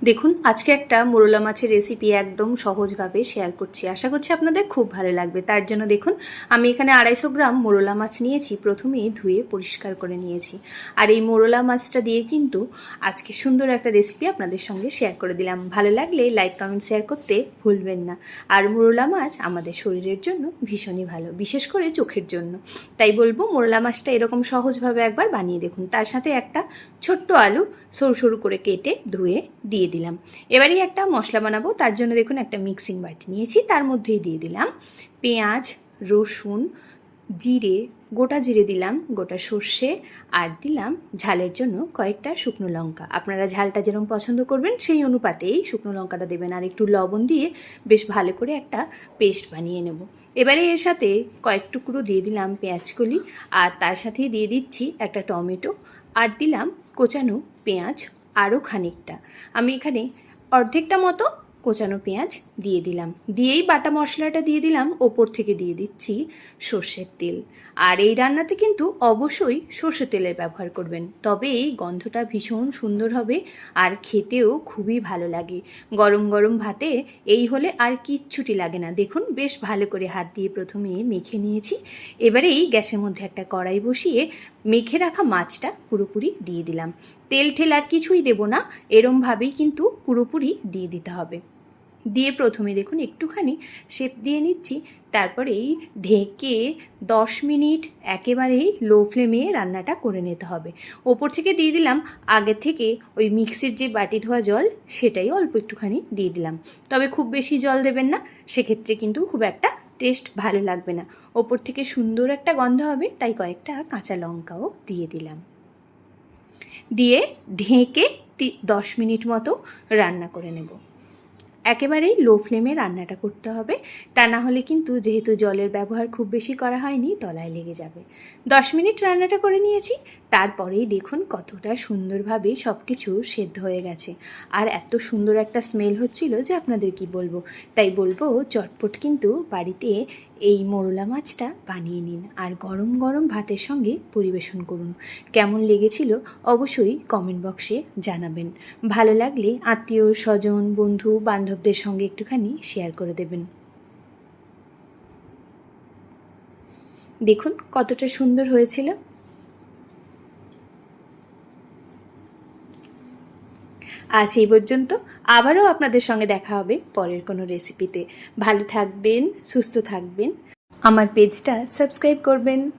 দেখুন আজকে একটা মোরলা মাছের রেসিপি একদম সহজভাবে শেয়ার করছি। আশা করছি আপনাদের খুব ভালো লাগবে। তার জন্য দেখুন আমি এখানে 250 গ্রাম মোরলা মাছ নিয়েছি। প্রথমেই ধুয়ে পরিষ্কার করে নিয়েছি। আর এই মোরলা মাছটা দিয়ে কিন্তু আজকে সুন্দর একটা রেসিপি আপনাদের সঙ্গে শেয়ার করে দিলাম। ভালো লাগলে লাইক কমেন্ট শেয়ার করতে ভুলবেন না। আর মোরলা মাছ আমাদের শরীরের জন্য ভীষণই ভালো, বিশেষ করে চোখের জন্য। তাই বলবো মোরলা মাছটা এরকম সহজভাবে একবার বানিয়ে দেখুন। তার সাথে একটা ছোট্ট আলু সরু সরু করে কেটে ধুয়ে দিয়ে দিলাম। এবারেই একটা মশলা বানাবো। তার জন্য দেখুন একটা মিক্সিং বাটি নিয়েছি, তার মধ্যেই দিয়ে দিলাম পেঁয়াজ, রসুন, জিরে, গোটা জিরে দিলাম, গোটা সর্ষে, আর দিলাম ঝালের জন্য কয়েকটা শুকনো লঙ্কা। আপনারা ঝালটা যেরকম পছন্দ করবেন সেই অনুপাতেই শুকনো লঙ্কাটা দেবেন। আর একটু লবণ দিয়ে বেশ ভালো করে একটা পেস্ট বানিয়ে নেব। এবারে এর সাথে কয়েক টুকরো দিয়ে দিলাম পেঁয়াজকলি, আর তার সাথেই দিয়ে দিচ্ছি একটা টমেটো, আর দিলাম কোচানো পেঁয়াজ আরও খানিকটা। আমি এখানে অর্ধেকটা মতো কোচানো পেঁয়াজ দিয়ে দিলাম। দিয়েই বাটা মশলাটা দিয়ে দিলাম। ওপর থেকে দিয়ে দিচ্ছি সর্ষের তেল। আর এই রান্নাতে কিন্তু অবশ্যই সর্ষের তেলের ব্যবহার করবেন, তবে এই গন্ধটা ভীষণ সুন্দর হবে আর খেতেও খুবই ভালো লাগে। গরম গরম ভাতে এই হলে আর কিচ্ছুটি লাগে না। দেখুন বেশ ভালো করে হাত দিয়ে প্রথমে মেখে নিয়েছি। এবারেই গ্যাসের মধ্যে একটা কড়াই বসিয়ে মেখে রাখা মাছটা পুরোপুরি দিয়ে দিলাম। তেল ঠেল আর কিছুই দেব না, এরমভাবেই কিন্তু পুরোপুরি দিয়ে দিতে হবে। দিয়ে প্রথমে দেখুন একটুখানি শেপ দিয়ে নিচ্ছি। তারপরেই ঢেকে 10 মিনিট একেবারেই লো ফ্লেমে রান্নাটা করে নিতে হবে। ওপর থেকে দিয়ে দিলাম আগে থেকে ওই মিক্সির যে বাটি ধোয়া জল, সেটাই অল্প একটুখানি দিয়ে দিলাম। তবে খুব বেশি জল দেবেন না, সেক্ষেত্রে কিন্তু খুব একটা টেস্ট ভালো লাগবে না। ওপর থেকে সুন্দর একটা গন্ধ হবে, তাই কয়েকটা কাঁচা লঙ্কাও দিয়ে দিলাম। দিয়ে ঢেকে 10 মিনিট মতো রান্না করে নেব। একেবারেই লো ফ্লেমে রান্নাটা করতে হবে, তা না হলে কিন্তু যেহেতু জলের ব্যবহার খুব বেশি করা হয়নি, তলায় লেগে যাবে। 10 মিনিট রান্নাটা করে নিয়েছি। তারপরেই দেখুন কতটা সুন্দরভাবে সব কিছু সেদ্ধ হয়ে গেছে। আর এত সুন্দর একটা স্মেল হচ্ছিল যে আপনাদের কি বলবো। তাই বলবো চটপট কিন্তু বাড়িতে এই মোরলা মাছটা বানিয়ে নিন আর গরম গরম ভাতের সঙ্গে পরিবেশন করুন। কেমন লেগেছিল অবশ্যই কমেন্ট বক্সে জানাবেন। ভালো লাগলে আত্মীয় স্বজন, বন্ধু বান্ধবদের সঙ্গে একটুখানি শেয়ার করে দেবেন। দেখুন কতটা সুন্দর হয়েছিল। আজ এই পর্যন্ত। আবারও আপনাদের সঙ্গে দেখা হবে পরের কোনো রেসিপিতে। ভালো থাকবেন, সুস্থ থাকবেন, আমার পেজটা সাবস্ক্রাইব করবেন।